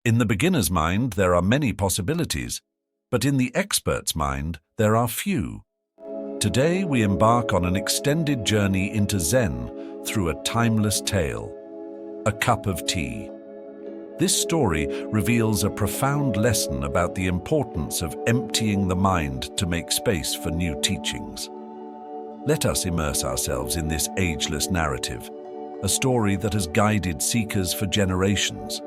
In the beginner's mind, there are many possibilities, but in the expert's mind, there are few. Today, we embark on an extended journey into Zen through a timeless tale, A Cup of Tea. This story reveals a profound lesson about the importance of emptying the mind to make space for new teachings. Let us immerse ourselves in this ageless narrative, a story that has guided seekers for generations.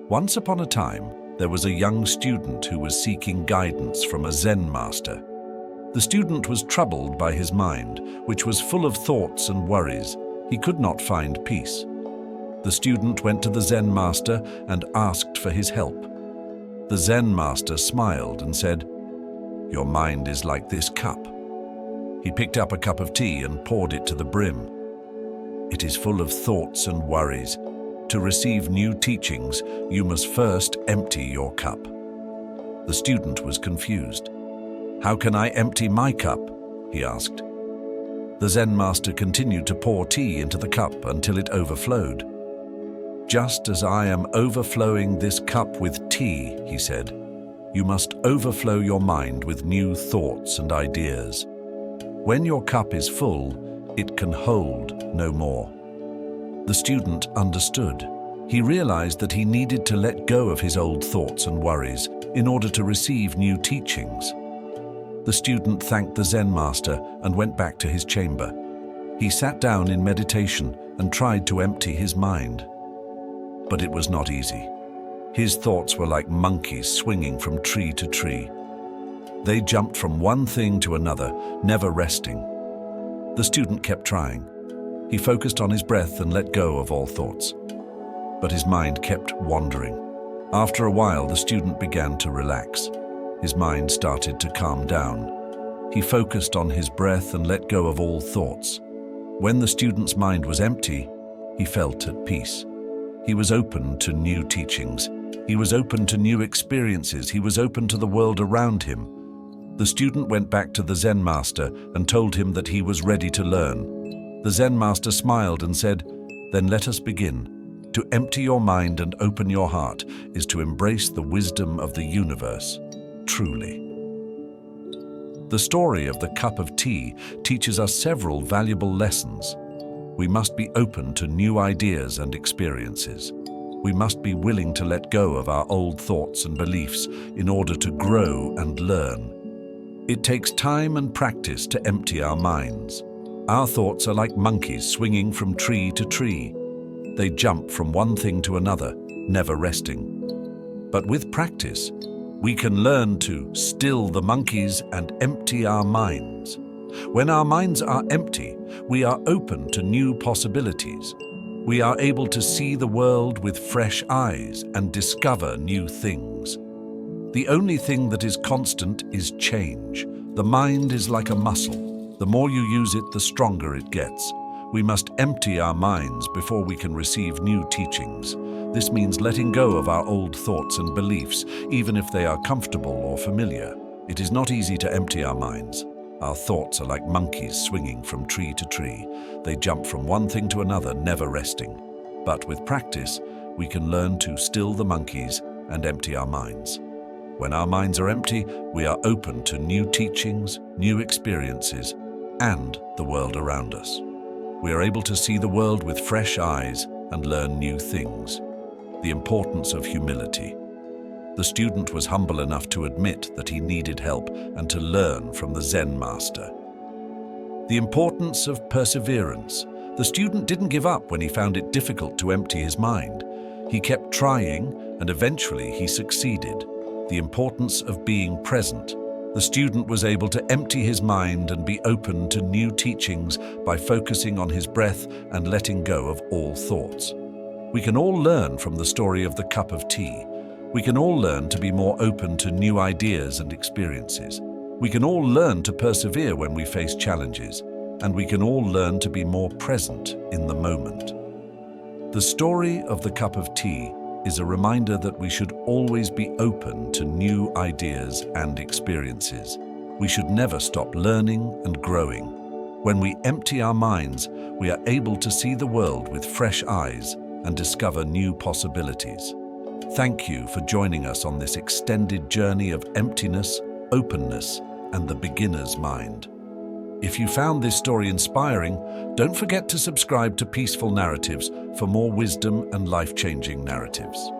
Once upon a time, there was a young student who was seeking guidance from a Zen master. The student was troubled by his mind, which was full of thoughts and worries. He could not find peace. The student went to the Zen master and asked for his help. The Zen master smiled and said, "Your mind is like this cup." He picked up a cup of tea and poured it to the brim. "It is full of thoughts and worries. To receive new teachings, you must first empty your cup." The student was confused. "How can I empty my cup?" he asked. The Zen master continued to pour tea into the cup until it overflowed. "Just as I am overflowing this cup with tea," he said, "you must overflow your mind with new thoughts and ideas. When your cup is full, it can hold no more." The student understood. He realized that he needed to let go of his old thoughts and worries in order to receive new teachings. The student thanked the Zen master and went back to his chamber. He sat down in meditation and tried to empty his mind. But it was not easy. His thoughts were like monkeys swinging from tree to tree. They jumped from one thing to another, never resting. The student kept trying. He focused on his breath and let go of all thoughts. But his mind kept wandering. After a while, the student began to relax. His mind started to calm down. He focused on his breath and let go of all thoughts. When the student's mind was empty, he felt at peace. He was open to new teachings. He was open to new experiences. He was open to the world around him. The student went back to the Zen master and told him that he was ready to learn. The Zen master smiled and said, "Then let us begin. To empty your mind and open your heart is to embrace the wisdom of the universe, truly." The story of the cup of tea teaches us several valuable lessons. We must be open to new ideas and experiences. We must be willing to let go of our old thoughts and beliefs in order to grow and learn. It takes time and practice to empty our minds. Our thoughts are like monkeys swinging from tree to tree. They jump from one thing to another, never resting. But with practice, we can learn to still the monkeys and empty our minds. When our minds are empty, we are open to new possibilities. We are able to see the world with fresh eyes and discover new things. The only thing that is constant is change. The mind is like a muscle. The more you use it, the stronger it gets. We must empty our minds before we can receive new teachings. This means letting go of our old thoughts and beliefs, even if they are comfortable or familiar. It is not easy to empty our minds. Our thoughts are like monkeys swinging from tree to tree. They jump from one thing to another, never resting. But with practice, we can learn to still the monkeys and empty our minds. When our minds are empty, we are open to new teachings, new experiences, and the world around us. We are able to see the world with fresh eyes and learn new things. The importance of humility. The student was humble enough to admit that he needed help and to learn from the Zen master. The importance of perseverance. The student didn't give up when he found it difficult to empty his mind. He kept trying, and eventually he succeeded. The importance of being present. The student was able to empty his mind and be open to new teachings by focusing on his breath and letting go of all thoughts. We can all learn from the story of the cup of tea. We can all learn to be more open to new ideas and experiences. We can all learn to persevere when we face challenges, and we can all learn to be more present in the moment. The story of the cup of tea is a reminder that we should always be open to new ideas and experiences. We should never stop learning and growing. When we empty our minds, we are able to see the world with fresh eyes and discover new possibilities. Thank you for joining us on this extended journey of emptiness, openness, and the beginner's mind. If you found this story inspiring, don't forget to subscribe to Peaceful Narratives for more wisdom and life-changing narratives.